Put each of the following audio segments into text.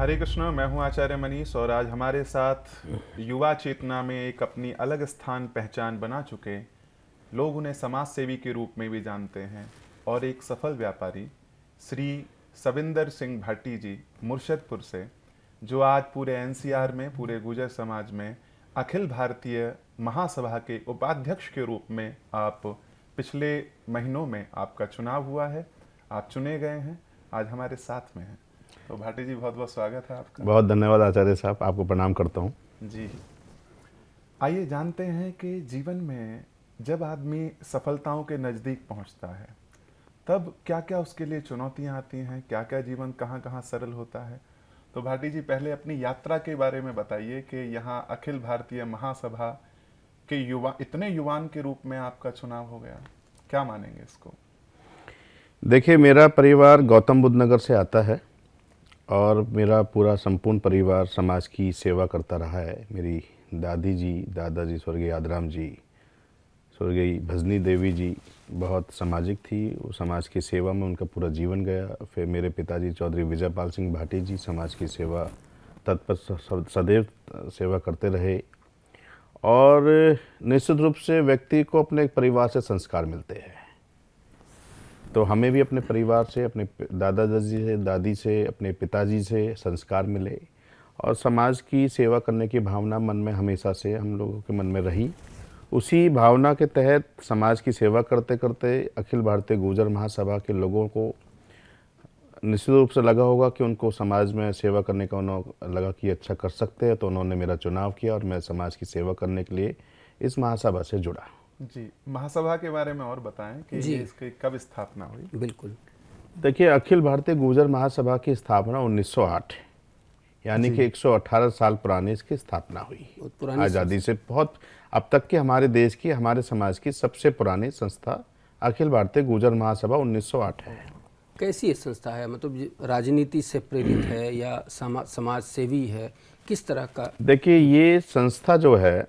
हरे कृष्ण। मैं हूं आचार्य मनीष और आज हमारे साथ युवा चेतना में एक अपनी अलग स्थान पहचान बना चुके, लोग उन्हें समाज सेवी के रूप में भी जानते हैं, और एक सफल व्यापारी श्री सविंदर सिंह भाटी जी मुर्शदपुर से, जो आज पूरे एनसीआर में, पूरे गुर्जर समाज में अखिल भारतीय महासभा के उपाध्यक्ष के रूप में आप पिछले महीनों में आपका चुनाव हुआ है, आप चुने गए हैं, आज हमारे साथ में हैं। तो भाटी जी, बहुत बहुत स्वागत है आपका। बहुत धन्यवाद आचार्य साहब, आपको प्रणाम करता हूँ। जी, आइए जानते हैं कि जीवन में जब आदमी सफलताओं के नज़दीक पहुंचता है तब क्या क्या उसके लिए चुनौतियां आती हैं, क्या क्या जीवन कहाँ कहाँ सरल होता है। तो भाटी जी, पहले अपनी यात्रा के बारे में बताइए कि यहाँ अखिल भारतीय महासभा के युवा, इतने युवान के रूप में आपका चुनाव हो गया, क्या मानेंगे इसको? देखिए, मेरा परिवार गौतम बुद्ध नगर से आता है और मेरा पूरा संपूर्ण परिवार समाज की सेवा करता रहा है। मेरी दादी जी, दादाजी स्वर्गीय आदराम जी, स्वर्गीय भजनी देवी जी बहुत सामाजिक थी, वो समाज की सेवा में उनका पूरा जीवन गया। फिर मेरे पिताजी चौधरी विजयपाल सिंह भाटी जी समाज की सेवा तत्पर सदैव सेवा करते रहे। और निश्चित रूप से व्यक्ति को अपने परिवार से संस्कार मिलते हैं, तो हमें भी अपने परिवार से, अपने दादाजी से, दादी से, अपने पिताजी से संस्कार मिले और समाज की सेवा करने की भावना मन में हमेशा से हम लोगों के मन में रही। उसी भावना के तहत समाज की सेवा करते करते अखिल भारतीय गुर्जर महासभा के लोगों को निश्चित रूप से लगा होगा कि उनको समाज में सेवा करने का उन्होंने लगा कि अच्छा कर सकते हैं, तो उन्होंने मेरा चुनाव किया और मैं समाज की सेवा करने के लिए इस महासभा से जुड़ा। जी, महासभा के बारे में और बताएं कि जी ये इसकी कब स्थापना हुई? बिल्कुल। देखिए, अखिल भारतीय गुर्जर महासभा की स्थापना 1908 यानी जी। कि 118 साल पुरानी इसकी स्थापना हुई। बहुत पुरानी आज़ादी से बहुत अब तक की हमारे देश की, हमारे समाज की सबसे पुरानी संस्था अखिल भारतीय गुर्जर महासभा 1908 है। कैसी ये संस्था है? मतलब राजनीति से प्रेरित है या समाज सेवी है, किस तरह का? देखिए, ये संस्था जो है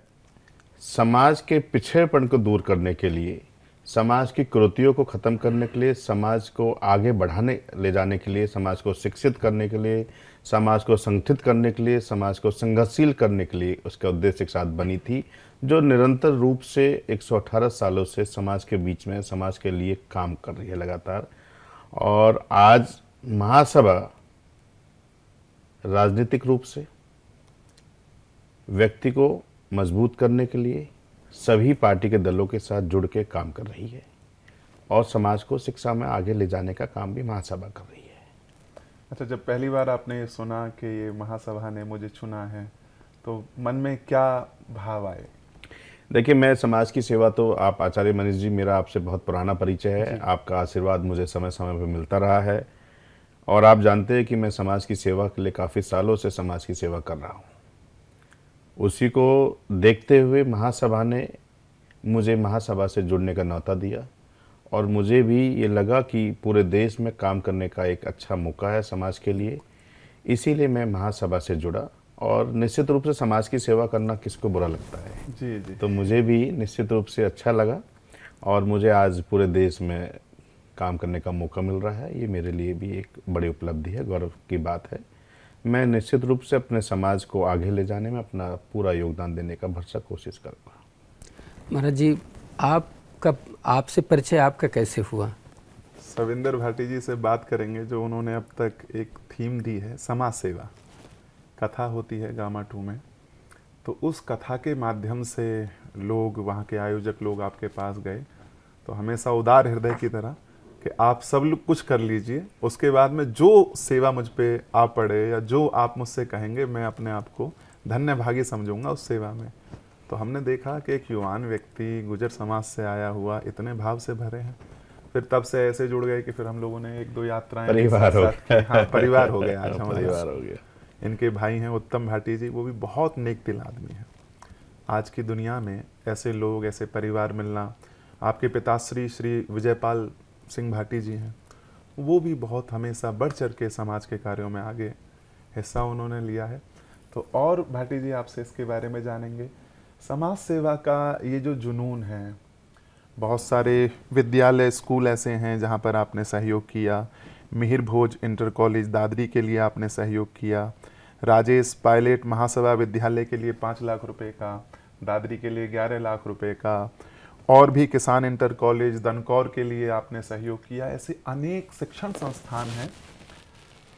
समाज के पिछड़ेपन को दूर करने के लिए, समाज की कुरीतियों को ख़त्म करने के लिए, समाज को आगे बढ़ाने ले जाने के लिए, समाज को शिक्षित करने के लिए, समाज को संगठित करने के लिए, समाज को संघर्षशील करने के लिए उसका उद्देश्य के साथ बनी थी, जो निरंतर रूप से 118 सालों से समाज के बीच में, समाज के लिए काम कर रही है लगातार। और आज महासभा राजनीतिक रूप से व्यक्ति को मजबूत करने के लिए सभी पार्टी के दलों के साथ जुड़ के काम कर रही है और समाज को शिक्षा में आगे ले जाने का काम भी महासभा कर रही है। अच्छा, जब पहली बार आपने ये सुना कि ये महासभा ने मुझे चुना है, तो मन में क्या भाव आए? देखिए, मैं समाज की सेवा, तो आप आचार्य मनीष जी, मेरा आपसे बहुत पुराना परिचय है, आपका आशीर्वाद मुझे समय समय पर मिलता रहा है और आप जानते हैं कि मैं समाज की सेवा के लिए काफ़ी सालों से समाज की सेवा कर रहा हूँ। उसी को देखते हुए महासभा ने मुझे महासभा से जुड़ने का न्योता दिया और मुझे भी ये लगा कि पूरे देश में काम करने का एक अच्छा मौका है समाज के लिए, इसीलिए मैं महासभा से जुड़ा। और निश्चित रूप से समाज की सेवा करना किसको बुरा लगता है? जी जी। तो मुझे भी निश्चित रूप से अच्छा लगा और मुझे आज पूरे देश में काम करने का मौका मिल रहा है। ये मेरे लिए भी एक बड़ी उपलब्धि है, गौरव की बात है। मैं निश्चित रूप से अपने समाज को आगे ले जाने में अपना पूरा योगदान देने का भरसक कोशिश करूँगा। महाराज जी, आपसे परिचय आपका कैसे हुआ? सविंदर भाटी जी से बात करेंगे, जो उन्होंने अब तक एक थीम दी है, समाज सेवा। कथा होती है गामा 2 में, तो उस कथा के माध्यम से लोग, वहाँ के आयोजक लोग आपके पास गए, तो हमेशा उदार हृदय की तरह कि आप सब लोग कुछ कर लीजिए, उसके बाद में जो सेवा मुझ पे आ पड़े या जो आप मुझसे कहेंगे, मैं अपने आप को धन्य भागी समझूंगा उस सेवा में। तो हमने देखा कि एक युवान व्यक्ति गुर्जर समाज से आया हुआ इतने भाव से भरे हैं। फिर तब से ऐसे जुड़ गए कि फिर हम लोगों ने 1-2 यात्राएं परिवार हो साथ की। हाँ, परिवार हो गया आज हमारा। परिवार हो गया। इनके भाई हैं उत्तम भाटी जी, वो भी बहुत नेक दिल आदमी हैं। आज की दुनिया में ऐसे लोग, ऐसे परिवार मिलना, आपके पिताश्री श्री विजयपाल सिंह भाटी जी हैं, वो भी बहुत हमेशा बढ़ चढ़ के समाज के कार्यों में आगे हिस्सा उन्होंने लिया है। तो और भाटी जी, आपसे इसके बारे में जानेंगे। समाज सेवा का ये जो जुनून है, बहुत सारे विद्यालय, स्कूल ऐसे हैं जहाँ पर आपने सहयोग किया, मिहिर भोज इंटर कॉलेज दादरी के लिए आपने सहयोग किया, राजेश पायलट महासभा विद्यालय के लिए 5 लाख रुपए का, दादरी के लिए 11 लाख रुपए का, और भी किसान इंटर कॉलेज दनकौर के लिए आपने सहयोग किया। ऐसे अनेक शिक्षण संस्थान हैं।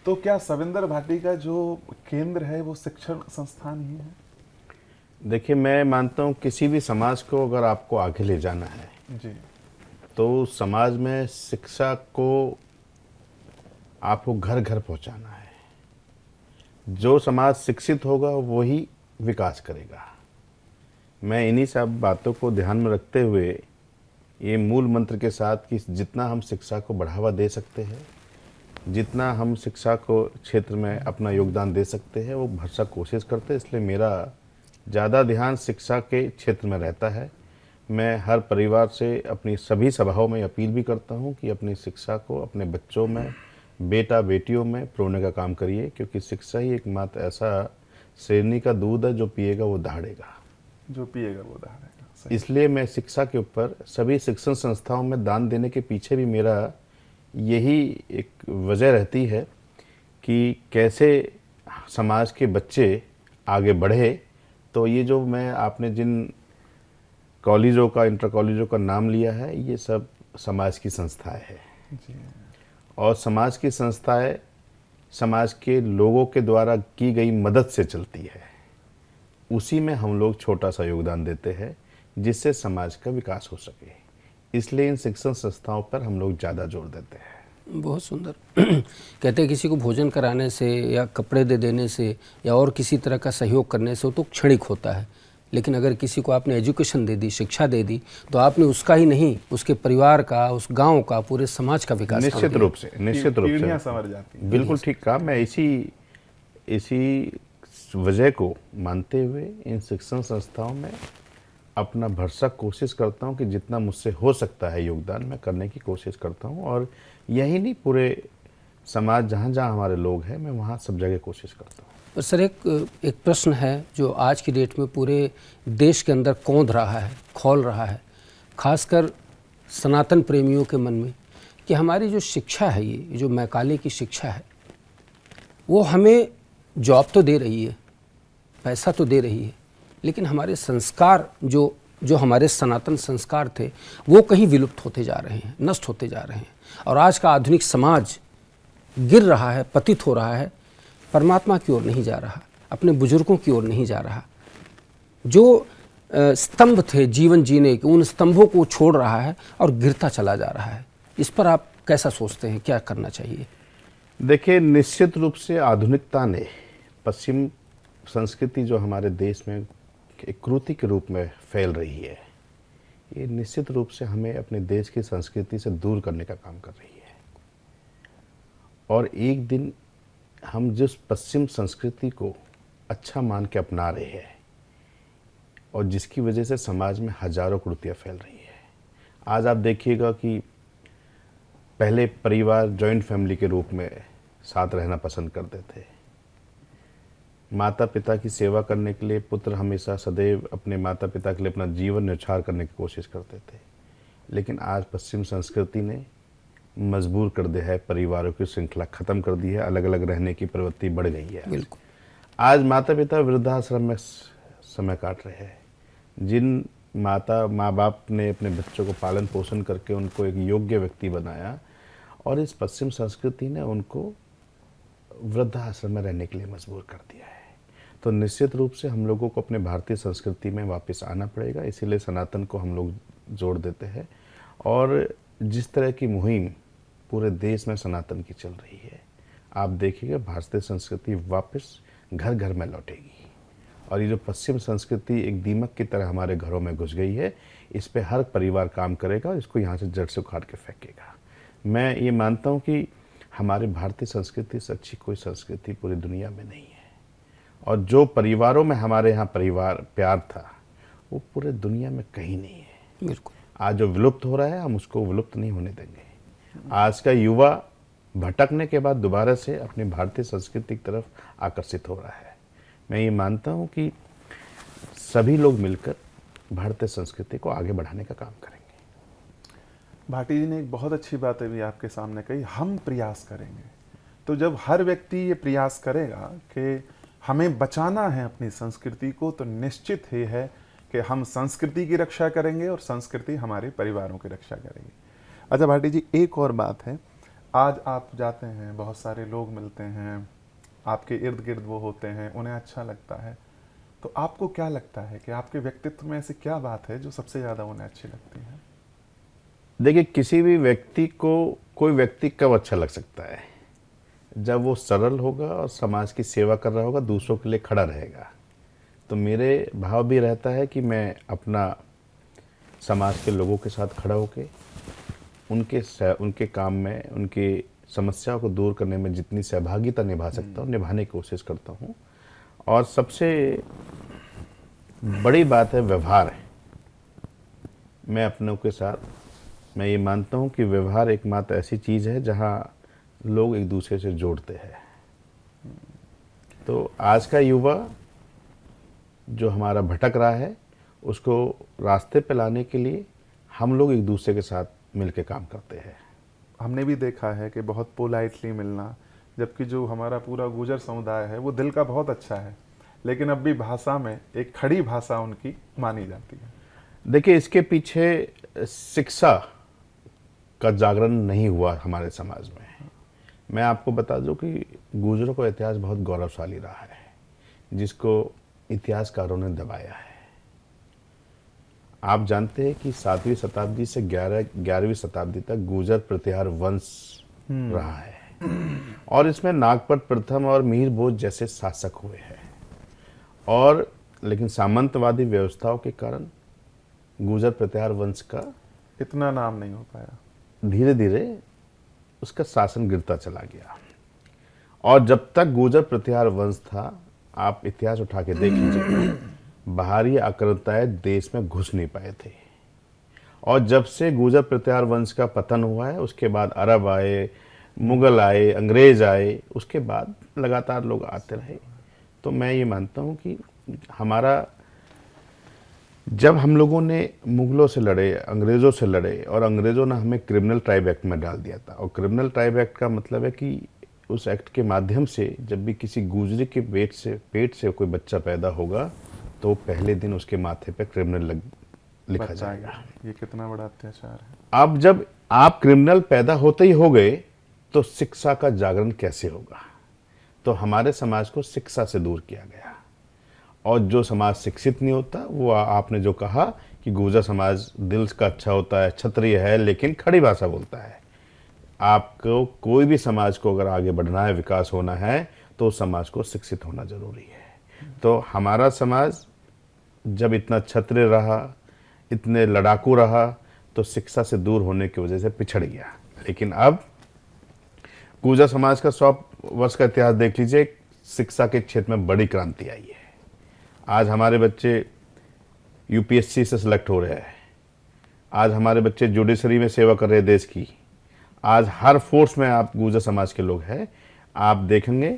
तो क्या सविंदर भाटी का जो केंद्र है वो शिक्षण संस्थान ही है? देखिए, मैं मानता हूँ किसी भी समाज को अगर आपको आगे ले जाना है जी तो समाज में शिक्षा को आपको घर घर पहुंचाना है। जो समाज शिक्षित होगा वही विकास करेगा। मैं इन्हीं सब बातों को ध्यान में रखते हुए ये मूल मंत्र के साथ कि जितना हम शिक्षा को बढ़ावा दे सकते हैं, जितना हम शिक्षा को क्षेत्र में अपना योगदान दे सकते हैं, वो भरसक कोशिश करते हैं। इसलिए मेरा ज़्यादा ध्यान शिक्षा के क्षेत्र में रहता है। मैं हर परिवार से अपनी सभी सभाओं में अपील भी करता हूं कि अपनी शिक्षा को अपने बच्चों में, बेटा बेटियों में प्रोने का काम करिए, क्योंकि शिक्षा ही एकमात्र ऐसा शेरनी का दूध है जो पिएगा वो दहाड़ेगा। जो पिएगा वो दहाड़ेगा। सही। इसलिए मैं शिक्षा के ऊपर सभी शिक्षण संस्थाओं में दान देने के पीछे भी मेरा यही एक वजह रहती है कि कैसे समाज के बच्चे आगे बढ़े। तो ये जो मैं आपने जिन कॉलेजों का, इंटर कॉलेजों का नाम लिया है, ये सब समाज की संस्थाएं हैं। जी और समाज की संस्थाएं समाज के लोगों के द्वारा की गई मदद से चलती है। उसी में हम लोग छोटा सा योगदान देते हैं जिससे समाज का विकास हो सके। इसलिए इन शिक्षण संस्थाओं पर हम लोग ज़्यादा जोर देते हैं। बहुत सुंदर। कहते हैं किसी को भोजन कराने से या कपड़े दे देने से या और किसी तरह का सहयोग करने से वो तो क्षणिक होता है, लेकिन अगर किसी को आपने एजुकेशन दे दी, शिक्षा दे दी, तो आपने उसका ही नहीं, उसके परिवार का, उस गांव का, पूरे समाज का विकास निश्चित रूप से पीढ़ियां संवर जाती हैं। बिल्कुल ठीक कहा। मैं इसी वजह को मानते हुए इन शिक्षण संस्थाओं में अपना भरसक कोशिश करता हूं कि जितना मुझसे हो सकता है योगदान मैं करने की कोशिश करता हूं। और यही नहीं, पूरे समाज जहाँ जहाँ हमारे लोग हैं, मैं वहाँ सब जगह कोशिश करता हूँ। पर सर, एक प्रश्न है जो आज की डेट में पूरे देश के अंदर कौंध रहा है, खौल रहा है, खासकर सनातन प्रेमियों के मन में, कि हमारी जो शिक्षा है, ये जो मैकाले की शिक्षा है, वो हमें जॉब तो दे रही है, पैसा तो दे रही है, लेकिन हमारे संस्कार जो हमारे सनातन संस्कार थे वो कहीं विलुप्त होते जा रहे हैं, नष्ट होते जा रहे हैं। और आज का आधुनिक समाज गिर रहा है, पतित हो रहा है, परमात्मा की ओर नहीं जा रहा, अपने बुजुर्गों की ओर नहीं जा रहा। जो स्तंभ थे जीवन जीने के, उन स्तंभों को छोड़ रहा है और गिरता चला जा रहा है। इस पर आप कैसा सोचते हैं, क्या करना चाहिए? देखिए, निश्चित रूप से आधुनिकता ने, पश्चिम संस्कृति जो हमारे देश में एक क्रूति के रूप में फैल रही है, ये निश्चित रूप से हमें अपने देश की संस्कृति से दूर करने का काम कर रही है। और एक दिन हम जिस पश्चिम संस्कृति को अच्छा मान के अपना रहे हैं और जिसकी वजह से समाज में हजारों कुरीतियाँ फैल रही है। आज आप देखिएगा कि पहले परिवार जॉइंट फैमिली के रूप में साथ रहना पसंद करते थे। माता पिता की सेवा करने के लिए पुत्र हमेशा सदैव अपने माता पिता के लिए अपना जीवन न्यौछावर करने की कोशिश करते थे। लेकिन आज पश्चिम संस्कृति ने मजबूर कर दिया है, परिवारों की श्रृंखला खत्म कर दी है, अलग अलग रहने की प्रवृत्ति बढ़ गई है। बिल्कुल। आज माता पिता वृद्धाश्रम में समय काट रहे हैं। जिन माँ बाप ने अपने बच्चों को पालन पोषण करके उनको एक योग्य व्यक्ति बनाया, और इस पश्चिम संस्कृति ने उनको वृद्धाश्रम में रहने के लिए मजबूर कर दिया है। तो निश्चित रूप से हम लोगों को अपने भारतीय संस्कृति में वापस आना पड़ेगा। इसीलिए सनातन को हम लोग जोड़ देते हैं। और जिस तरह की मुहिम पूरे देश में सनातन की चल रही है, आप देखिएगा भारतीय संस्कृति वापस घर घर में लौटेगी। और ये जो पश्चिम संस्कृति एक दीमक की तरह हमारे घरों में घुस गई है, इस पे हर परिवार काम करेगा और इसको यहाँ से जड़ से उखाड़ के फेंकेगा। मैं ये मानता हूँ कि हमारे भारतीय संस्कृति से अच्छी कोई संस्कृति पूरी दुनिया में नहीं है। और जो परिवारों में हमारे यहाँ परिवार प्यार था, वो पूरे दुनिया में कहीं नहीं है। बिल्कुल। आज जो विलुप्त हो रहा है, हम उसको विलुप्त नहीं होने देंगे। आज का युवा भटकने के बाद दोबारा से अपनी भारतीय संस्कृति की तरफ आकर्षित हो रहा है। मैं ये मानता हूँ कि सभी लोग मिलकर भारतीय संस्कृति को आगे बढ़ाने का काम करेंगे। भाटी जी ने एक बहुत अच्छी बात अभी आपके सामने कही, हम प्रयास करेंगे। तो जब हर व्यक्ति ये प्रयास करेगा कि हमें बचाना है अपनी संस्कृति को, तो निश्चित ही है कि हम संस्कृति की रक्षा करेंगे और संस्कृति हमारे परिवारों की रक्षा करेगी। अच्छा भाटी जी, एक और बात है, आज आप जाते हैं, बहुत सारे लोग मिलते हैं, आपके इर्द गिर्द वो होते हैं, उन्हें अच्छा लगता है, तो आपको क्या लगता है कि आपके व्यक्तित्व में ऐसी क्या बात है जो सबसे ज़्यादा उन्हें अच्छी लगती है? देखिए, किसी भी व्यक्ति को कोई व्यक्ति कब अच्छा लग सकता है? जब वो सरल होगा और समाज की सेवा कर रहा होगा, दूसरों के लिए खड़ा रहेगा। तो मेरे भाव भी रहता है कि मैं अपना समाज के लोगों के साथ खड़ा होके उनके काम में, उनकी समस्याओं को दूर करने में जितनी सहभागिता निभा सकता हूँ, निभाने की कोशिश करता हूँ। और सबसे बड़ी बात है व्यवहार है। मैं अपनों के साथ मैं ये मानता हूँ कि व्यवहार एकमात्र ऐसी चीज़ है जहाँ लोग एक दूसरे से जोड़ते हैं। तो आज का युवा जो हमारा भटक रहा है, उसको रास्ते पे लाने के लिए हम लोग एक दूसरे के साथ मिलकर काम करते हैं। हमने भी देखा है कि बहुत पोलाइटली मिलना, जबकि जो हमारा पूरा गुर्जर समुदाय है वो दिल का बहुत अच्छा है, लेकिन अब भी भाषा में एक खड़ी भाषा उनकी मानी जाती है। देखिए, इसके पीछे शिक्षा का जागरण नहीं हुआ हमारे समाज में। मैं आपको बता दूं कि गुर्जरों का इतिहास बहुत गौरवशाली रहा है, जिसको इतिहासकारों ने दबाया है। आप जानते हैं कि 7वीं शताब्दी से 11वीं शताब्दी तक गुर्जर प्रतिहार वंश रहा है, और इसमें नागपत प्रथम और मीर भोज जैसे शासक हुए हैं। और लेकिन सामंतवादी व्यवस्थाओं के कारण गुर्जर प्रतिहार वंश का इतना नाम नहीं हो पाया, धीरे धीरे उसका शासन गिरता चला गया। और जब तक गुर्जर प्रतिहार वंश था, आप इतिहास उठा के देख लीजिए, बाहरी आक्रांताएं देश में घुस नहीं पाए थे। और जब से गुर्जर प्रतिहार वंश का पतन हुआ है, उसके बाद अरब आए, मुगल आए, अंग्रेज आए, उसके बाद लगातार लोग आते रहे। तो मैं ये मानता हूँ कि हमारा, जब हम लोगों ने मुगलों से लड़े, अंग्रेज़ों से लड़े, और अंग्रेज़ों ने हमें क्रिमिनल ट्राइब एक्ट में डाल दिया था। और क्रिमिनल ट्राइब एक्ट का मतलब है कि उस एक्ट के माध्यम से जब भी किसी गुजरी के पेट से कोई बच्चा पैदा होगा, तो पहले दिन उसके माथे पे क्रिमिनल लिखा जाएगा। ये कितना बड़ा अत्याचार है। अब जब आप क्रिमिनल पैदा होते ही हो गए, तो शिक्षा का जागरण कैसे होगा? तो हमारे समाज को शिक्षा से दूर किया गया। और जो समाज शिक्षित नहीं होता, वो आपने जो कहा कि गुर्जर समाज दिल का अच्छा होता है, क्षत्रिय है, लेकिन खड़ी भाषा बोलता है। आपको कोई भी समाज को अगर आगे बढ़ना है, विकास होना है, तो समाज को शिक्षित होना जरूरी है। तो हमारा समाज जब इतना क्षत्रिय रहा, इतने लड़ाकू रहा, तो शिक्षा से दूर होने की वजह से पिछड़ गया। लेकिन अब गुर्जर समाज का 100 वर्ष का इतिहास देख लीजिए, शिक्षा के क्षेत्र में बड़ी क्रांति आई है। आज हमारे बच्चे यूपीएससी से सिलेक्ट हो रहे हैं, आज हमारे बच्चे जुडिशरी में सेवा कर रहे हैं देश की। आज हर फोर्स में आप गुर्जर समाज के लोग हैं। आप देखेंगे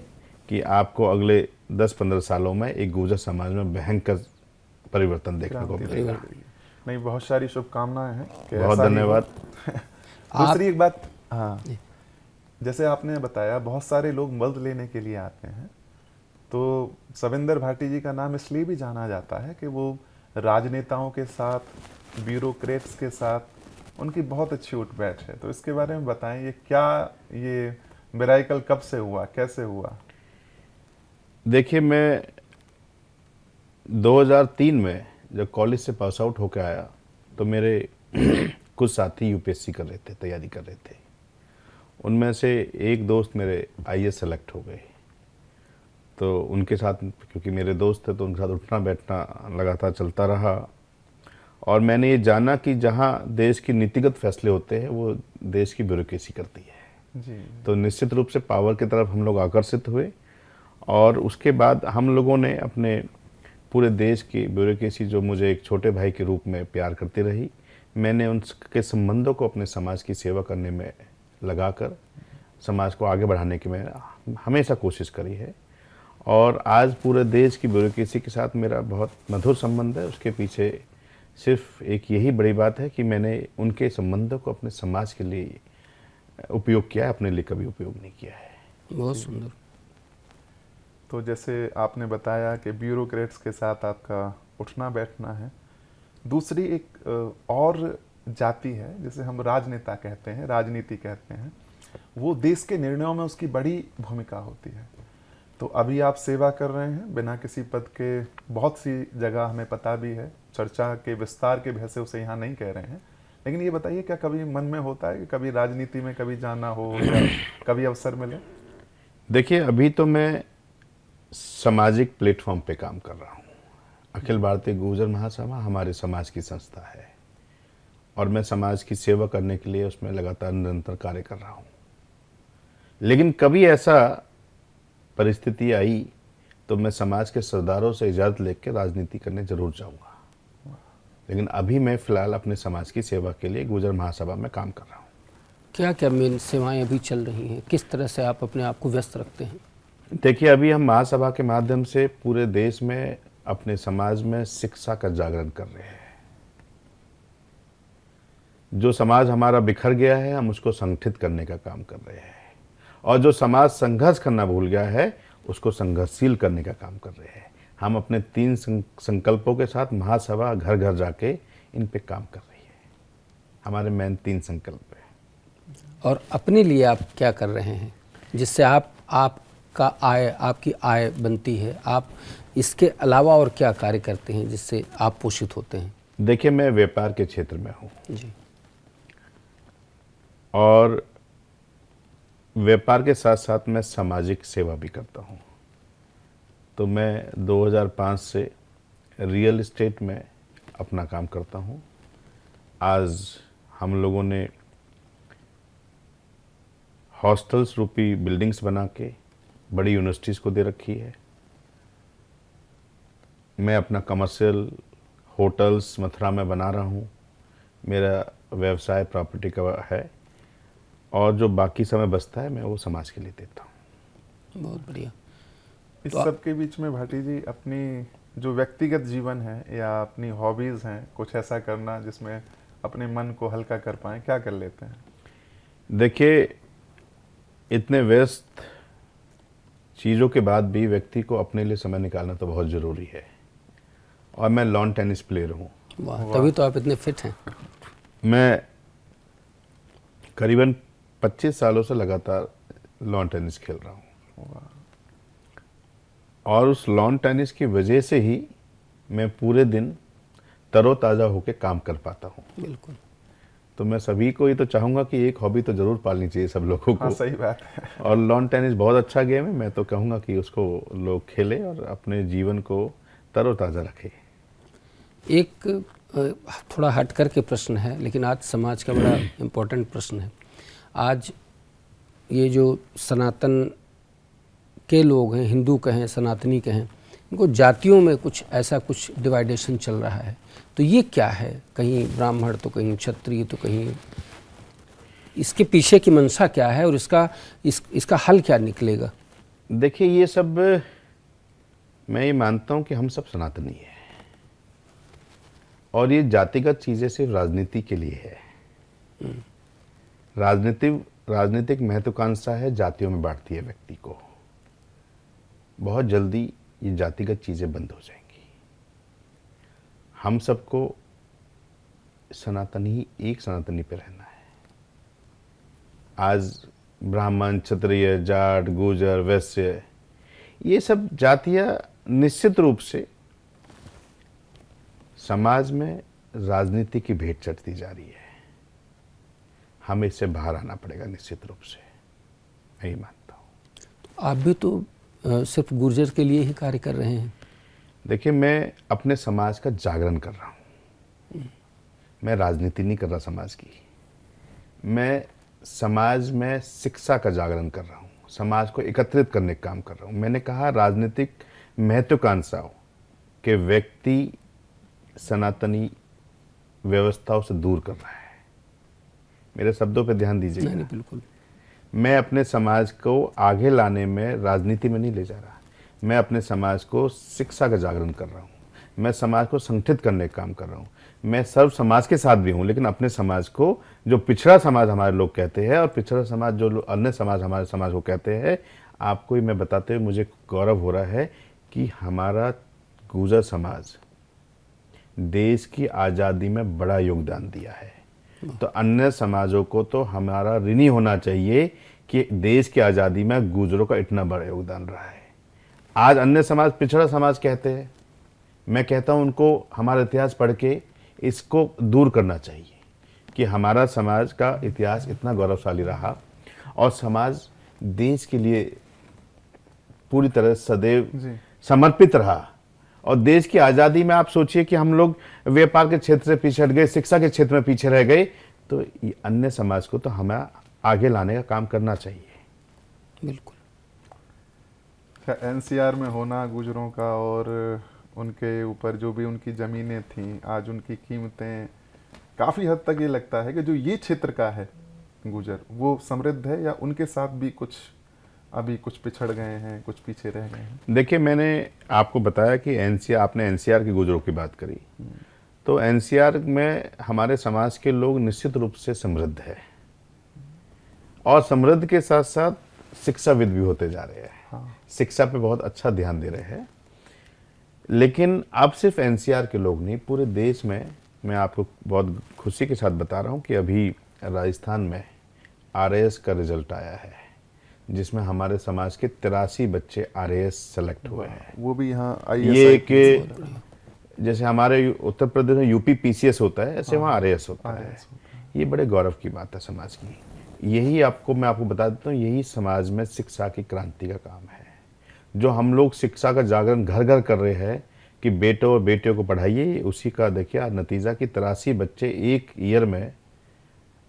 कि आपको अगले 10-15 सालों में एक गुर्जर समाज में भयंकर परिवर्तन देखने को मिलेगा। नहीं, बहुत सारी शुभकामनाएं हैं कि बहुत ऐसा ही हो। धन्यवाद। दूसरी एक बात, हाँ, जैसे आपने बताया बहुत सारे लोग मदद लेने के लिए आते हैं, तो सविंदर भाटी जी का नाम इसलिए भी जाना जाता है कि वो राजनेताओं के साथ, ब्यूरोक्रेट्स के साथ उनकी बहुत अच्छी उठ बैठ है। तो इसके बारे में बताएं, ये मिरेकल कब से हुआ, कैसे हुआ? देखिए, मैं 2003 में जब कॉलेज से पास आउट होकर आया, तो मेरे कुछ साथी यूपीएससी कर रहे थे, तैयारी कर रहे थे। उनमें से एक दोस्त मेरे आईएएस सेलेक्ट हो गए। तो उनके साथ, क्योंकि मेरे दोस्त थे, तो उनके साथ उठना बैठना लगातार चलता रहा। और मैंने ये जाना कि जहाँ देश की नीतिगत फैसले होते हैं, वो देश की ब्यूरोक्रेसी करती है जी। तो निश्चित रूप से पावर की तरफ हम लोग आकर्षित हुए। और उसके बाद हम लोगों ने अपने पूरे देश की ब्यूरोक्रेसी, जो मुझे एक छोटे भाई के रूप में प्यार करती रही, मैंने उनके संबंधों को अपने समाज की सेवा करने में लगाकर समाज को आगे बढ़ाने की मैंने हमेशा कोशिश करी है। और आज पूरे देश की ब्यूरोक्रेसी के साथ मेरा बहुत मधुर संबंध है। उसके पीछे सिर्फ एक यही बड़ी बात है कि मैंने उनके संबंधों को अपने समाज के लिए उपयोग किया है, अपने लिए कभी उपयोग नहीं किया है। बहुत सुंदर। तो जैसे आपने बताया कि ब्यूरोक्रेट्स के साथ आपका उठना बैठना है, दूसरी एक और जाति है जिसे हम राजनेता कहते हैं, राजनीति कहते हैं, वो देश के निर्णयों में उसकी बड़ी भूमिका होती है। तो अभी आप सेवा कर रहे हैं बिना किसी पद के, बहुत सी जगह हमें पता भी है, चर्चा के विस्तार के भय से उसे यहाँ नहीं कह रहे हैं, लेकिन ये बताइए क्या कभी मन में होता है कि कभी राजनीति में कभी जाना हो या कभी अवसर मिले? देखिए, अभी तो मैं सामाजिक प्लेटफॉर्म पे काम कर रहा हूँ। अखिल भारतीय गुर्जर महासभा हमारे समाज की संस्था है और मैं समाज की सेवा करने के लिए उसमें लगातार निरंतर कार्य कर रहा हूँ। लेकिन कभी ऐसा परिस्थिति आई तो मैं समाज के सरदारों से इजाज़त लेकर राजनीति करने जरूर जाऊँगा, लेकिन अभी मैं फ़िलहाल अपने समाज की सेवा के लिए गुर्जर महासभा में काम कर रहा हूँ। क्या क्या मेन सेवाएं अभी चल रही हैं, किस तरह से आप अपने आप को व्यस्त रखते हैं? देखिए, अभी हम महासभा के माध्यम से पूरे देश में अपने समाज में शिक्षा का जागरण कर रहे हैं। जो समाज हमारा बिखर गया है, हम उसको संगठित करने का काम कर रहे हैं, और जो समाज संघर्ष करना भूल गया है उसको संघर्षशील करने का काम कर रहे हैं। हम अपने 3 संकल्पों के साथ महासभा घर घर जाके इन पे काम कर रही है। हमारे मेन 3 संकल्प है। और अपने लिए आप क्या कर रहे हैं जिससे आपका आपकी आय बनती है? आप इसके अलावा और क्या कार्य करते हैं जिससे आप पोषित होते हैं? देखिए, मैं व्यापार के क्षेत्र में हूँ जी। और व्यापार के साथ साथ मैं सामाजिक सेवा भी करता हूँ। तो मैं 2005 से रियल एस्टेट में अपना काम करता हूँ। आज हम लोगों ने हॉस्टल्स रूपी बिल्डिंग्स बना के बड़ी यूनिवर्सिटीज़ को दे रखी है। मैं अपना कमर्शियल होटल्स मथुरा में बना रहा हूँ। मेरा व्यवसाय प्रॉपर्टी का है और जो बाकी समय बचता है मैं वो समाज के लिए देता हूँ। बहुत बढ़िया। इस सब के बीच में भाटी जी अपनी जो व्यक्तिगत जीवन है या अपनी हॉबीज़ हैं, कुछ ऐसा करना जिसमें अपने मन को हल्का कर पाएं, क्या कर लेते हैं? देखिए, इतने व्यस्त चीज़ों के बाद भी व्यक्ति को अपने लिए समय निकालना तो बहुत ज़रूरी है। और मैं लॉन टेनिस प्लेयर हूँ। वाह, तभी तो आप इतने फिट हैं। मैं करीबन 25 सालों से लगातार लॉन टेनिस खेल रहा हूँ और उस लॉन टेनिस की वजह से ही मैं पूरे दिन तरोताज़ा होकर काम कर पाता हूँ। बिल्कुल। तो मैं सभी को ये तो चाहूँगा कि एक हॉबी तो ज़रूर पालनी चाहिए सब लोगों को। हाँ, सही बात है। और लॉन टेनिस बहुत अच्छा गेम है। मैं तो कहूँगा कि उसको लोग खेलें और अपने जीवन को तरोताज़ा रखें। एक थोड़ा हट कर के प्रश्न है, लेकिन आज समाज का बड़ा इम्पोर्टेंट प्रश्न है। आज ये जो सनातन के लोग हैं, हिंदू कहें, सनातनी कहें, इनको जातियों में कुछ ऐसा कुछ डिवाइडेशन चल रहा है। तो ये क्या है? कहीं ब्राह्मण तो कहीं क्षत्रिय तो कहीं, इसके पीछे की मंशा क्या है और इसका हल क्या निकलेगा? देखिए, ये सब मैं ये मानता हूँ कि हम सब सनातनी हैं और ये जातिगत चीज़ें सिर्फ राजनीति के लिए है। राजनीतिक महत्वाकांक्षा है, जातियों में बांटती है व्यक्ति को। बहुत जल्दी ये जातिगत चीज़ें बंद हो जाएंगी। हम सबको सनातनी, एक सनातनी पे रहना है। आज ब्राह्मण, क्षत्रिय, जाट, गुर्जर, वैश्य, ये सब जातियाँ निश्चित रूप से समाज में राजनीति की भेंट चढ़ती जा रही है। हमें इससे बाहर आना पड़ेगा निश्चित रूप से, मैं ये मानता हूँ। आप भी तो सिर्फ गुर्जर के लिए ही कार्य कर रहे हैं। देखिए, मैं अपने समाज का जागरण कर रहा हूँ। मैं राजनीति नहीं कर रहा समाज की। मैं समाज में शिक्षा का जागरण कर रहा हूँ, समाज को एकत्रित करने का काम कर रहा हूँ। मैंने कहा राजनीतिक महत्वाकांक्षाओं के व्यक्ति सनातनी व्यवस्थाओं से दूर कर रहा है। मेरे शब्दों पे ध्यान दीजिएगा। नहीं, बिल्कुल। मैं अपने समाज को आगे लाने में राजनीति में नहीं ले जा रहा। मैं अपने समाज को शिक्षा का जागरण कर रहा हूँ। मैं समाज को संगठित करने का काम कर रहा हूँ। मैं सर्व समाज के साथ भी हूँ, लेकिन अपने समाज को, जो पिछड़ा समाज हमारे लोग कहते हैं और पिछड़ा समाज जो अन्य समाज हमारे समाज को कहते हैं, आपको ही मैं बताते हुए मुझे गौरव हो रहा है कि हमारा गुर्जर समाज देश की आज़ादी में बड़ा योगदान दिया है। तो अन्य समाजों को तो हमारा ऋणी होना चाहिए कि देश की आज़ादी में गुर्जरों का इतना बड़ा योगदान रहा है। आज अन्य समाज पिछड़ा समाज कहते हैं, मैं कहता हूं उनको हमारा इतिहास पढ़ के इसको दूर करना चाहिए कि हमारा समाज का इतिहास इतना गौरवशाली रहा और समाज देश के लिए पूरी तरह सदैव समर्पित रहा। और देश की आज़ादी में आप सोचिए कि हम लोग व्यापार के क्षेत्र से पीछे हट गए, शिक्षा के क्षेत्र में पीछे रह गए, तो अन्य समाज को तो हमें आगे लाने का काम करना चाहिए। बिल्कुल। एनसीआर में होना गुजरों का और उनके ऊपर जो भी उनकी ज़मीनें थीं, आज उनकी कीमतें काफ़ी हद तक ये लगता है कि जो ये क्षेत्र का है गुजर, वो समृद्ध है या उनके साथ भी कुछ अभी कुछ पिछड़ गए हैं, कुछ पीछे रह गए हैं? देखिए, मैंने आपको बताया कि एनसीआर, आपने एनसीआर की गुजरों की बात करी, तो एनसीआर में हमारे समाज के लोग निश्चित रूप से समृद्ध है और समृद्ध के साथ साथ शिक्षाविद भी होते जा रहे हैं। शिक्षा पे बहुत अच्छा ध्यान दे रहे हैं। लेकिन अब सिर्फ एनसीआर के लोग नहीं, पूरे देश में मैं आपको बहुत खुशी के साथ बता रहा हूँ कि अभी राजस्थान में आरएएस का रिजल्ट आया है, जिसमें हमारे समाज के 83 बच्चे आरएएस सेलेक्ट हुए हैं। वो भी यहाँ ये कि जैसे हमारे उत्तर प्रदेश में यूपी पीसीएस होता है, ऐसे वहाँ आरएएस होता है। ये बड़े गौरव की बात है समाज की। यही मैं आपको बता देता हूँ, यही समाज में शिक्षा की क्रांति का काम है। जो हम लोग शिक्षा का जागरण घर घर कर रहे हैं कि बेटों और बेटियों को पढ़ाइए, उसी का देखिए नतीजा कि 83 बच्चे एक ईयर में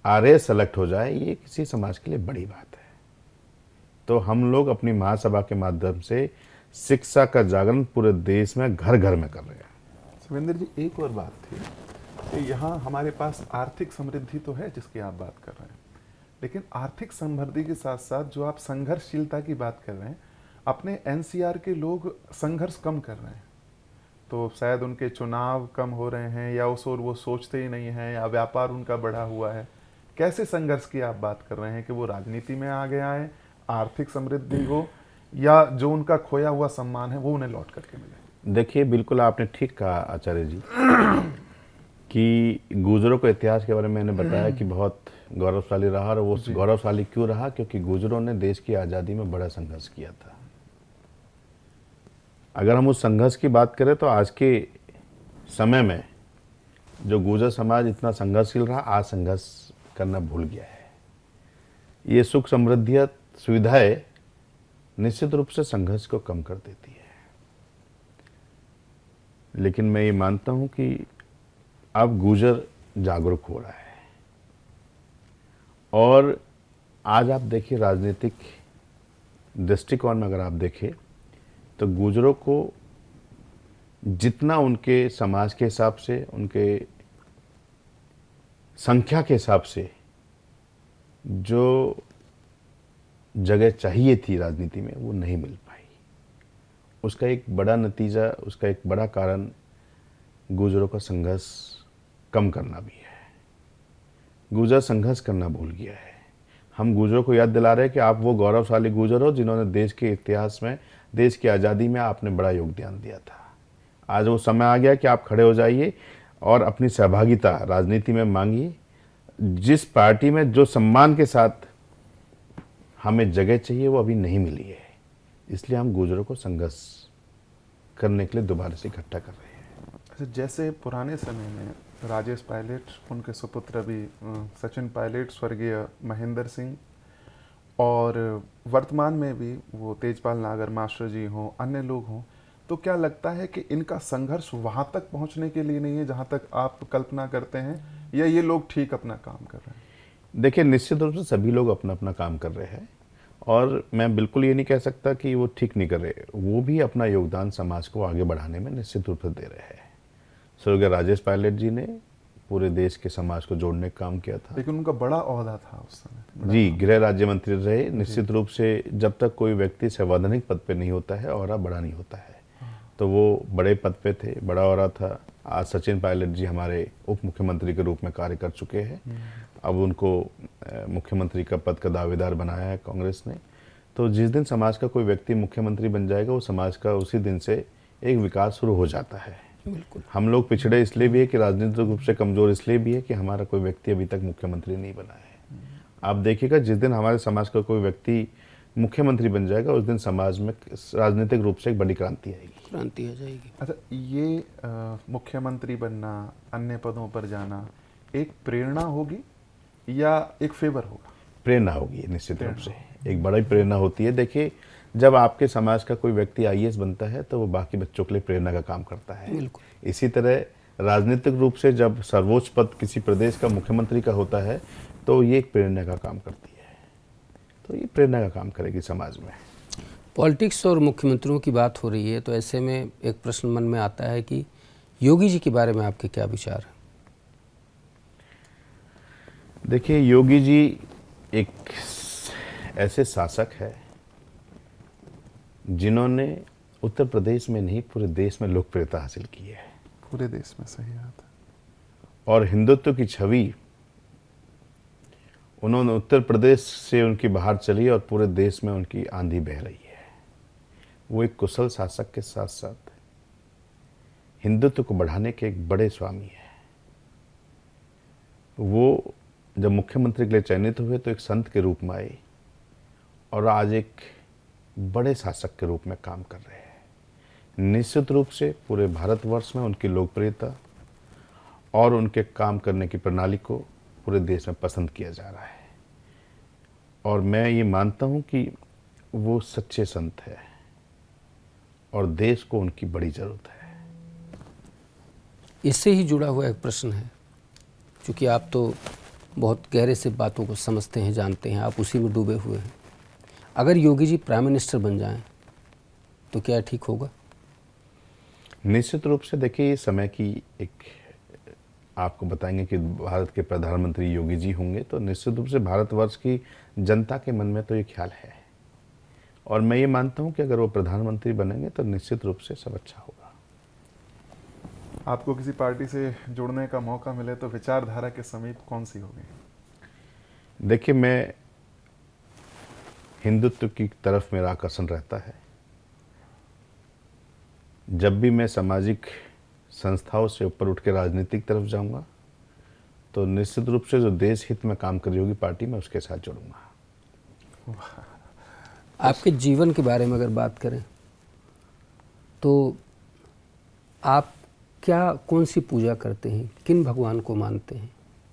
आरएएस सेलेक्ट हो जाए, ये किसी समाज के लिए बड़ी बात है। तो हम लोग अपनी महासभा के माध्यम से शिक्षा का जागरण पूरे देश में घर घर में कर रहे हैं। सुरेंद्र जी, एक और बात थी कि यहाँ हमारे पास आर्थिक समृद्धि तो है जिसकी आप बात कर रहे हैं, लेकिन आर्थिक समृद्धि के साथ साथ जो आप संघर्षशीलता की बात कर रहे हैं, अपने एनसीआर के लोग संघर्ष कम कर रहे हैं। तो शायद उनके चुनाव कम हो रहे हैं या उस और वो सोचते ही नहीं हैं, या व्यापार उनका बढ़ा हुआ है। कैसे संघर्ष की आप बात कर रहे हैं कि वो राजनीति में आगे आए, आर्थिक समृद्धि हो, या जो उनका खोया हुआ सम्मान है वो उन्हें लौट करके मिले? देखिए, बिल्कुल आपने ठीक कहा आचार्य जी कि गुर्जरों के इतिहास के बारे में मैंने बताया कि बहुत गौरवशाली रहा। और वो गौरवशाली क्यों रहा? क्योंकि गुर्जरों ने देश की आज़ादी में बड़ा संघर्ष किया था। अगर हम उस संघर्ष की बात करें तो आज के समय में जो गुर्जर समाज इतना संघर्षशील रहा, आज संघर्ष करना भूल गया है। ये सुख समृद्धि सुविधाएं निश्चित रूप से संघर्ष को कम कर देती है। लेकिन मैं ये मानता हूं कि अब गुर्जर जागरूक हो रहा है। और आज आप देखिए, राजनीतिक दृष्टिकोण में अगर आप देखें तो गुर्जरों को जितना उनके समाज के हिसाब से, उनके संख्या के हिसाब से जो जगह चाहिए थी राजनीति में, वो नहीं मिल पाई। उसका एक बड़ा नतीजा, उसका एक बड़ा कारण गुर्जरों का संघर्ष कम करना भी है। गुर्जर संघर्ष करना भूल गया है। हम गुर्जरों को याद दिला रहे हैं कि आप वो गौरवशाली गुर्जर हो जिन्होंने देश के इतिहास में, देश की आज़ादी में आपने बड़ा योगदान दिया था। आज वो समय आ गया कि आप खड़े हो जाइए और अपनी सहभागिता राजनीति में मांगिए। जिस पार्टी में जो सम्मान के साथ हमें जगह चाहिए वो अभी नहीं मिली है, इसलिए हम गुर्जरों को संघर्ष करने के लिए दोबारा से इकट्ठा कर रहे हैं। अच्छा, जैसे पुराने समय में राजेश पायलट, उनके सुपुत्र भी सचिन पायलट, स्वर्गीय महेंद्र सिंह, और वर्तमान में भी वो तेजपाल नागर मास्टर जी हों, अन्य लोग हों, तो क्या लगता है कि इनका संघर्ष वहाँ तक पहुँचने के लिए नहीं है जहाँ तक आप कल्पना करते हैं, या ये लोग ठीक अपना काम कर रहे हैं? देखिए, निश्चित रूप से सभी लोग अपना अपना काम कर रहे हैं और मैं बिल्कुल ये नहीं कह सकता कि वो ठीक नहीं कर रहे। वो भी अपना योगदान समाज को आगे बढ़ाने में निश्चित रूप से दे रहे हैं। स्वर्गीय राजेश पायलट जी ने पूरे देश के समाज को जोड़ने का काम किया था। लेकिन उनका बड़ा ओहदा था उस समय। जी, गृह राज्य मंत्री रहे। निश्चित रूप से जब तक कोई व्यक्ति संवैधानिक पद पे नहीं होता है, और बड़ा नहीं होता है। तो वो बड़े पद पे थे, बड़ा हो रहा था। आज सचिन पायलट जी हमारे उप मुख्यमंत्री के रूप में कार्य कर चुके हैं। अब उनको मुख्यमंत्री का पद का दावेदार बनाया है कांग्रेस ने। तो जिस दिन समाज का कोई व्यक्ति मुख्यमंत्री बन जाएगा, वो समाज का उसी दिन से एक विकास शुरू हो जाता है। बिल्कुल। हम लोग पिछड़े इसलिए भी है कि राजनीतिक रूप से कमज़ोर इसलिए भी है कि हमारा कोई व्यक्ति अभी तक मुख्यमंत्री नहीं बना है। आप देखिएगा, जिस दिन हमारे समाज का कोई व्यक्ति मुख्यमंत्री बन जाएगा, उस दिन समाज में राजनीतिक रूप से एक बड़ी क्रांति आएगी। क्रांति आ जाएगी। अच्छा, ये मुख्यमंत्री बनना, अन्य पदों पर जाना एक प्रेरणा होगी या एक फेवर होगा? प्रेरणा होगी निश्चित रूप से, एक बड़ी प्रेरणा होती है। देखिए, जब आपके समाज का कोई व्यक्ति आईएएस बनता है तो वो बाकी बच्चों के लिए प्रेरणा का काम करता है। बिल्कुल। इसी तरह राजनीतिक रूप से जब सर्वोच्च पद किसी प्रदेश का मुख्यमंत्री का होता है तो ये एक प्रेरणा का काम करती है। तो ये प्रेरणा का काम करेगी समाज में। पॉलिटिक्स और मुख्यमंत्रियों की बात हो रही है, तो ऐसे में एक प्रश्न मन में आता है कि योगी जी के बारे में आपके क्या विचार हैं? देखिए, योगी जी एक ऐसे शासक है जिन्होंने उत्तर प्रदेश में नहीं, पूरे देश में लोकप्रियता हासिल की है। पूरे देश में, सही बात है। और हिंदुत्व की छवि उन्होंने उत्तर प्रदेश से उनकी बाहर चली और पूरे देश में उनकी आंधी बह रही है। वो एक कुशल शासक के साथ साथ हिंदुत्व को बढ़ाने के एक बड़े स्वामी है। वो जब मुख्यमंत्री के लिए चयनित हुए तो एक संत के रूप में आए और आज एक बड़े शासक के रूप में काम कर रहे हैं। निश्चित रूप से पूरे भारतवर्ष में उनकी लोकप्रियता और उनके काम करने की प्रणाली को पूरे देश में पसंद किया जा रहा है। और मैं ये मानता हूँ कि वो सच्चे संत है और देश को उनकी बड़ी ज़रूरत है। इससे ही जुड़ा हुआ एक प्रश्न है, क्योंकि आप तो बहुत गहरे से बातों को समझते हैं, जानते हैं, आप उसी में डूबे हुए हैं। अगर योगी जी प्राइम मिनिस्टर बन जाएं तो क्या ठीक होगा? निश्चित रूप से देखिए, ये समय की एक, आपको बताएंगे कि भारत के प्रधानमंत्री योगी जी होंगे तो निश्चित रूप से भारतवर्ष की जनता के मन में तो ये ख्याल है। और मैं ये मानता हूँ कि अगर वो प्रधानमंत्री बनेंगे तो निश्चित रूप से सब अच्छा होगा। आपको किसी पार्टी से जुड़ने का मौका मिले तो विचारधारा के समीप कौन सी होगी? देखिए, मैं हिंदुत्व की तरफ मेरा आकर्षण रहता है। जब भी मैं सामाजिक संस्थाओं से ऊपर उठ के राजनीतिक तरफ जाऊंगा तो निश्चित रूप से जो देश हित में काम कर रही होगी पार्टी, मैं उसके साथ जुड़ूंगा। आपके जीवन के बारे में अगर बात करें तो आप क्या, कौन सी पूजा करते हैं, किन भगवान को मानते हैं,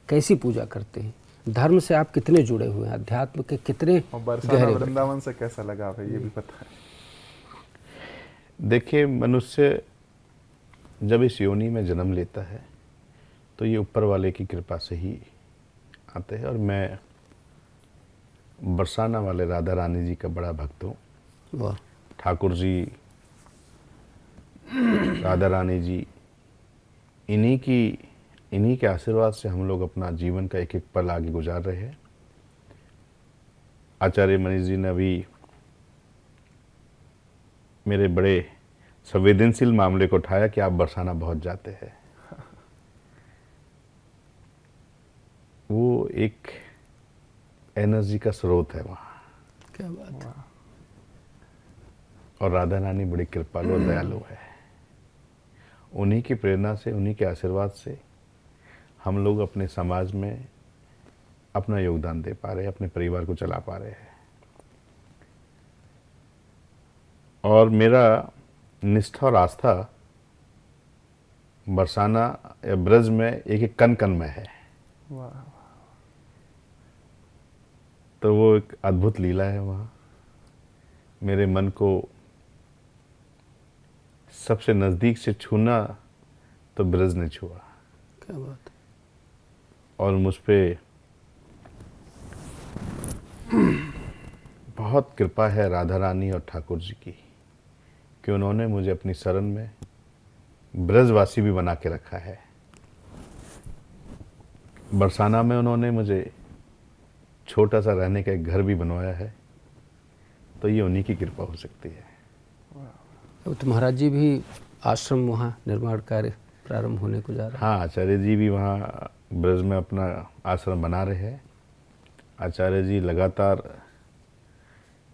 कैसी पूजा करते हैं, धर्म से आप कितने जुड़े हुए हैं, अध्यात्म के कितने और बरसाना गहरे? वृंदावन से कैसा लगा है ये भी पता है? देखिए, मनुष्य जब इस योनि में जन्म लेता है तो ये ऊपर वाले की कृपा से ही आते हैं। और मैं बरसाना वाले राधा रानी जी का बड़ा भक्त हूँ। वाह। ठाकुर जी, राधा रानी जी, इन्हीं के आशीर्वाद से हम लोग अपना जीवन का एक एक पल आगे गुजार रहे हैं। आचार्य मनीष जी ने अभी मेरे बड़े संवेदनशील मामले को उठाया कि आप बरसाना बहुत जाते हैं। वो एक एनर्जी का स्रोत है वहाँ। क्या बात है। और राधा रानी बड़ी कृपालु और दयालु है। उन्हीं की प्रेरणा से, उन्हीं के आशीर्वाद से हम लोग अपने समाज में अपना योगदान दे पा रहे हैं, अपने परिवार को चला पा रहे हैं। और मेरा निष्ठा और आस्था बरसाना या ब्रज में एक एक कण कण में है। वाह। तो वो एक अद्भुत लीला है वहाँ। मेरे मन को सबसे नज़दीक से छूना तो ब्रज ने छुआ। क्या बात है। और मुझ पे बहुत कृपा है राधा रानी और ठाकुर जी की कि उन्होंने मुझे अपनी शरण में ब्रजवासी भी बना के रखा है। बरसाना में उन्होंने मुझे छोटा सा रहने का एक घर भी बनवाया है। तो ये उन्हीं की कृपा हो सकती है। तो महाराज जी भी आश्रम वहाँ निर्माण कार्य प्रारंभ होने को जा रहा है। हाँ, आचार्य जी भी वहाँ ब्रज में अपना आश्रम बना रहे हैं। आचार्य जी लगातार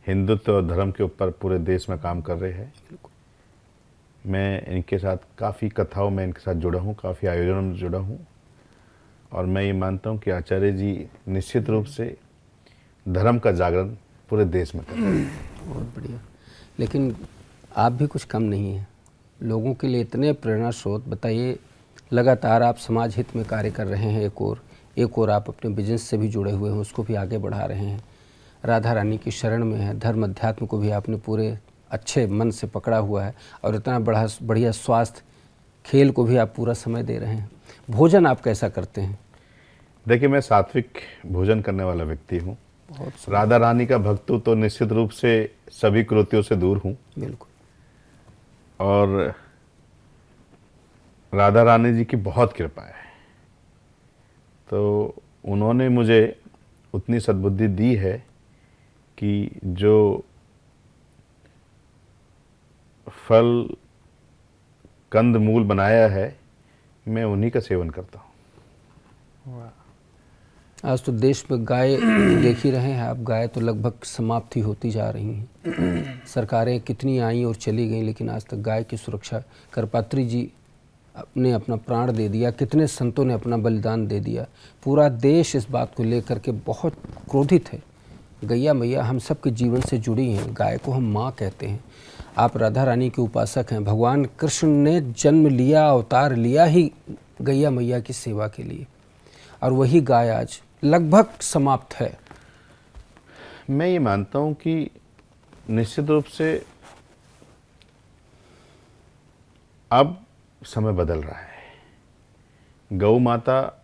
हिंदुत्व और धर्म के ऊपर पूरे देश में काम कर रहे हैं। मैं इनके साथ काफ़ी कथाओं में इनके साथ जुड़ा हूँ, काफ़ी आयोजनों में जुड़ा हूँ, और मैं ये मानता हूँ कि आचार्य जी निश्चित रूप से धर्म का जागरण पूरे देश में कर रहे हैं। बहुत बढ़िया। लेकिन आप भी कुछ कम नहीं हैं, लोगों के लिए इतने प्रेरणा स्रोत। बताइए, लगातार आप समाज हित में कार्य कर रहे हैं, एक और आप अपने बिजनेस से भी जुड़े हुए हैं, उसको भी आगे बढ़ा रहे हैं, राधा रानी की शरण में है, धर्म अध्यात्म को भी आपने पूरे अच्छे मन से पकड़ा हुआ है, और इतना बढ़िया स्वास्थ्य, खेल को भी आप पूरा समय दे रहे हैं। भोजन आप कैसा करते हैं? देखिए, मैं सात्विक भोजन करने वाला व्यक्ति हूँ। राधा रानी का भक्त हूँ तो निश्चित रूप से सभी कृत्यों से दूर हूँ। बिल्कुल। और राधा रानी जी की बहुत कृपा है, तो उन्होंने मुझे उतनी सद्बुद्धि दी है कि जो फल कंद मूल बनाया है, मैं उन्हीं का सेवन करता हूँ। वाह। आज तो देश में गाय देख ही रहे हैं आप, गाय तो लगभग समाप्ति होती जा रही हैं। सरकारें कितनी आई और चली गई, लेकिन आज तक गाय की सुरक्षा, करपात्री जी ने अपना प्राण दे दिया, कितने संतों ने अपना बलिदान दे दिया। पूरा देश इस बात को लेकर के बहुत क्रोधित है। गैया मैया हम सब के जीवन से जुड़ी हैं, गाय को हम माँ कहते हैं। आप राधा रानी के उपासक हैं। भगवान कृष्ण ने जन्म लिया, अवतार लिया ही गैया मैया की सेवा के लिए, और वही गाय आज लगभग समाप्त है। मैं ये मानता हूँ कि निश्चित रूप से अब समय बदल रहा है। गौ माता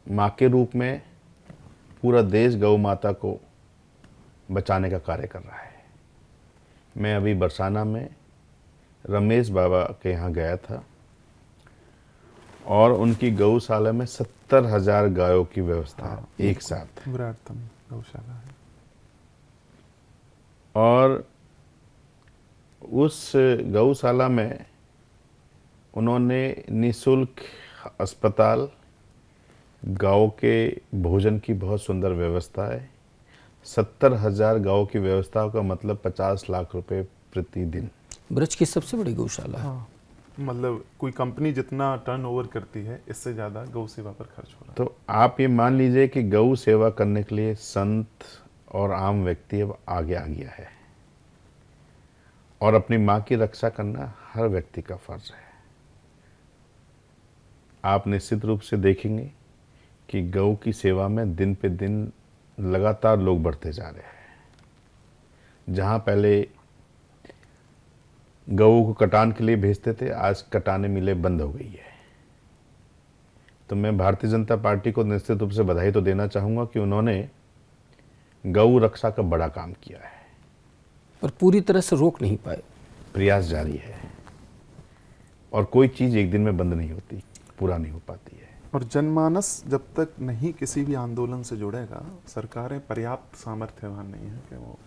माँ के रूप में पूरा देश गौ माता को बचाने का कार्य कर रहा है। मैं अभी बरसाना में रमेश बाबा के यहाँ गया था, और उनकी गौशाला में 70,000 गायों की व्यवस्था है एक साथ। विराटतम गौशाला है। और उस गौशाला में उन्होंने निःशुल्क अस्पताल, गाँव के भोजन की बहुत सुंदर व्यवस्था है। 70,000 गाँव की व्यवस्था का मतलब 50 लाख रुपए प्रतिदिन। ब्रज की सबसे बड़ी गौशाला है। हाँ, मतलब कोई कंपनी जितना टर्नओवर करती है, इससे ज़्यादा गौ सेवा पर खर्च हो रहा है। तो आप ये मान लीजिए कि गौ सेवा करने के लिए संत और आम व्यक्ति अब आगे आ गया है, और अपनी माँ की रक्षा करना हर व्यक्ति का फर्ज है। आप निश्चित रूप से देखेंगे कि गौ की सेवा में दिन पे दिन लगातार लोग बढ़ते जा रहे हैं। जहाँ पहले गऊ को कटान के लिए भेजते थे, आज कटाने मिले बंद हो गई है। तो मैं भारतीय जनता पार्टी को निश्चित रूप से बधाई तो देना चाहूँगा कि उन्होंने गऊ रक्षा का बड़ा काम किया है, पर पूरी तरह से रोक नहीं पाए। प्रयास जारी है, और कोई चीज़ एक दिन में बंद नहीं होती, पूरा नहीं हो पाती है। और जनमानस जब तक नहीं किसी भी आंदोलन से जुड़ेगा, सरकारें पर्याप्त सामर्थ्यवान नहीं है कि वो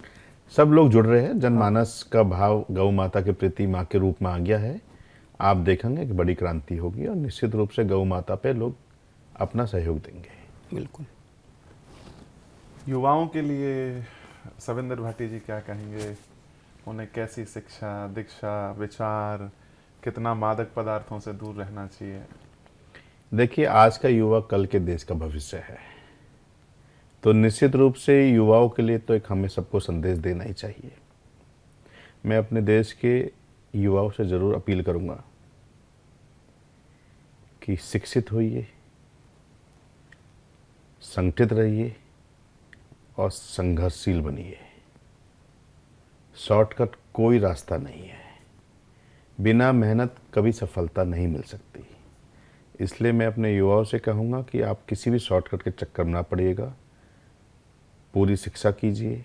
सब लोग जुड़ रहे हैं। जनमानस का भाव गौ माता के प्रति माँ के रूप में आ गया है। आप देखेंगे कि बड़ी क्रांति होगी, और निश्चित रूप से गौ माता पे लोग अपना सहयोग देंगे। बिल्कुल। युवाओं के लिए सविंदर भाटी जी क्या कहेंगे? उन्हें कैसी शिक्षा, दीक्षा, विचार, कितना मादक पदार्थों से दूर रहना चाहिए? देखिए, आज का युवा कल के देश का भविष्य है, तो निश्चित रूप से युवाओं के लिए तो एक हमें सबको संदेश देना ही चाहिए। मैं अपने देश के युवाओं से ज़रूर अपील करूंगा कि शिक्षित होइए, संगठित रहिए और संघर्षशील बनिए। शॉर्टकट कोई रास्ता नहीं है, बिना मेहनत कभी सफलता नहीं मिल सकती। इसलिए मैं अपने युवाओं से कहूँगा कि आप किसी भी शॉर्टकट के चक्कर में ना पड़िएगा, पूरी शिक्षा कीजिए।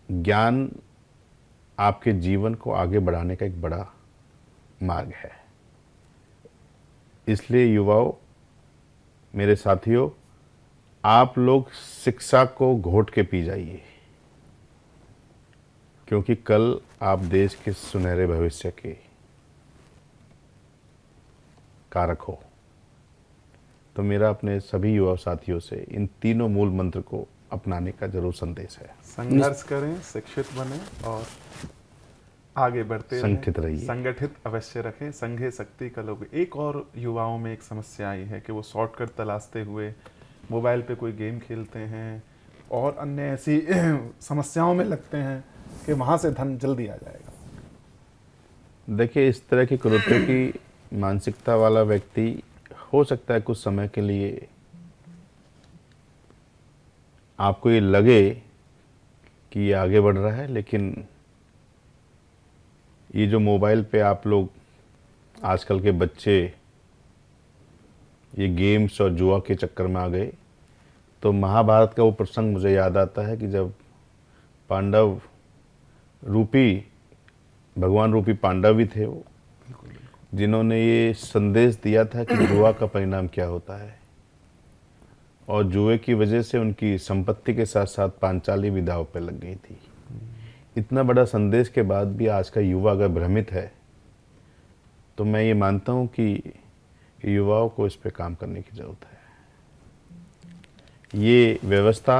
ज्ञान आपके जीवन को आगे बढ़ाने का एक बड़ा मार्ग है। इसलिए युवाओं, मेरे साथियों, आप लोग शिक्षा को घोट के पी जाइए, क्योंकि कल आप देश के सुनहरे भविष्य के कारक हो। तो मेरा अपने सभी युवा साथियों से इन तीनों मूल मंत्र को अपनाने का जरूर संदेश है। संघर्ष करें, शिक्षित बने और आगे बढ़ते रहें। संगठित रहिए। संगठित अवश्य रखें। संघे शक्ति का लोग। एक और युवाओं में एक समस्या आई है कि वो शॉर्टकट तलाशते हुए मोबाइल पे कोई गेम खेलते हैं और अन्य ऐसी समस्याओं में लगते हैं कि वहाँ से धन जल्दी आ जाएगा। देखिए, इस तरह की कुरीतियों की मानसिकता वाला व्यक्ति हो सकता है कुछ समय के लिए आपको ये लगे कि ये आगे बढ़ रहा है, लेकिन ये जो मोबाइल पे आप लोग आजकल के बच्चे ये गेम्स और जुआ के चक्कर में आ गए, तो महाभारत का वो प्रसंग मुझे याद आता है कि जब पांडव रूपी भगवान रूपी पांडव भी थे वो, जिन्होंने ये संदेश दिया था कि जुआ का परिणाम क्या होता है, और जुए की वजह से उनकी संपत्ति के साथ साथ पांचाली भी दांव पे लग गई थी। इतना बड़ा संदेश के बाद भी आज का युवा अगर भ्रमित है, तो मैं ये मानता हूँ कि युवाओं को इस पे काम करने की ज़रूरत है। ये व्यवस्था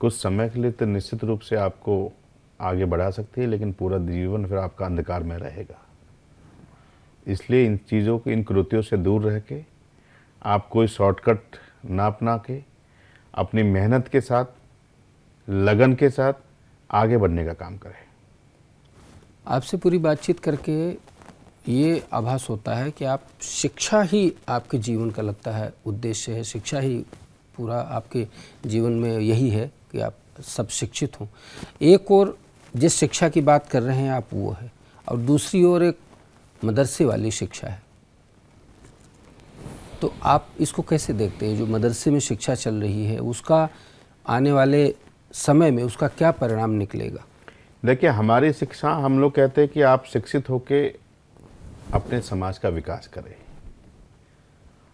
कुछ समय के लिए तो निश्चित रूप से आपको आगे बढ़ा सकती है, लेकिन पूरा जीवन फिर आपका अंधकार में रहेगा। इसलिए इन चीज़ों की, इन कृत्यों से दूर रह के आप कोई शॉर्टकट ना अपना के अपनी मेहनत के साथ, लगन के साथ आगे बढ़ने का काम करें। आपसे पूरी बातचीत करके ये आभास होता है कि आप शिक्षा ही आपके जीवन का लगता है उद्देश्य है। शिक्षा ही पूरा आपके जीवन में यही है कि आप सब शिक्षित हों। एक और जिस शिक्षा की बात कर रहे हैं आप वो है, और दूसरी ओर एक मदरसे वाली शिक्षा है। तो आप इसको कैसे देखते हैं? जो मदरसे में शिक्षा चल रही है उसका आने वाले समय में उसका क्या परिणाम निकलेगा? देखिए, हमारी शिक्षा, हम लोग कहते हैं कि आप शिक्षित होके अपने समाज का विकास करें,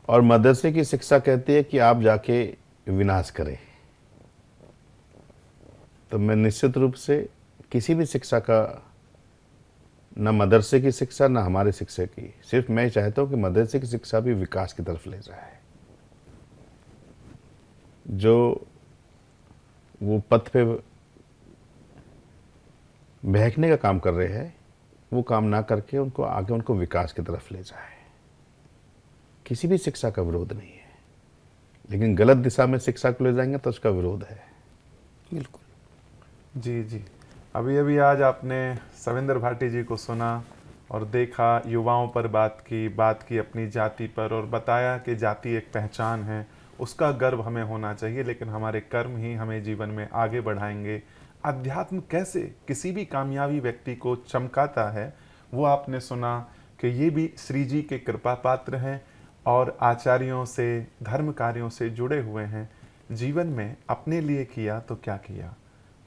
और मदरसे की शिक्षा कहती है कि आप जाके विनाश करें। तो मैं निश्चित रूप से किसी भी शिक्षा का, न मदरसे की शिक्षा न हमारे शिक्षा की, सिर्फ मैं चाहता हूँ कि मदरसे की शिक्षा भी विकास की तरफ ले जाए। जो वो पथ पे बहकने का काम कर रहे हैं, वो काम ना करके उनको आगे, उनको विकास की तरफ ले जाए। किसी भी शिक्षा का विरोध नहीं है, लेकिन गलत दिशा में शिक्षा को ले जाएंगे तो उसका विरोध है। बिल्कुल। जी जी। अभी अभी आज आपने सविंदर भाटी जी को सुना और देखा, युवाओं पर बात की अपनी जाति पर, और बताया कि जाति एक पहचान है, उसका गर्व हमें होना चाहिए, लेकिन हमारे कर्म ही हमें जीवन में आगे बढ़ाएंगे। अध्यात्म कैसे किसी भी कामयाबी व्यक्ति को चमकाता है, वो आपने सुना कि ये भी श्री जी के कृपा पात्र हैं और आचार्यों से, धर्म कार्यों से जुड़े हुए हैं। जीवन में अपने लिए किया तो क्या किया,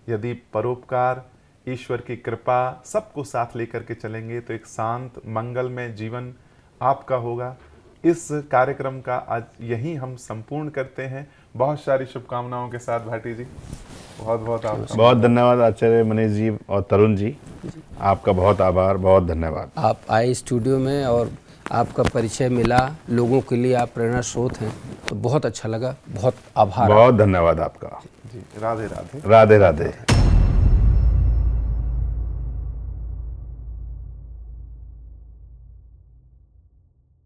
यदि परोपकार, ईश्वर की कृपा सबको साथ लेकर के चलेंगे तो एक शांत मंगलमय जीवन आपका होगा। इस कार्यक्रम का आज यही हम संपूर्ण करते हैं। बहुत सारी शुभकामनाओं के साथ भाटी जी, बहुत बहुत आपका बहुत धन्यवाद आचार्य मनीष जी और तरुण जी, आपका बहुत आभार, बहुत धन्यवाद। आप आए स्टूडियो में और आपका परिचय मिला, लोगों के लिए आप प्रेरणा स्रोत हैं, तो बहुत अच्छा लगा। बहुत आभार। बहुत धन्यवाद आपका। जी। राधे राधे। राधे राधे।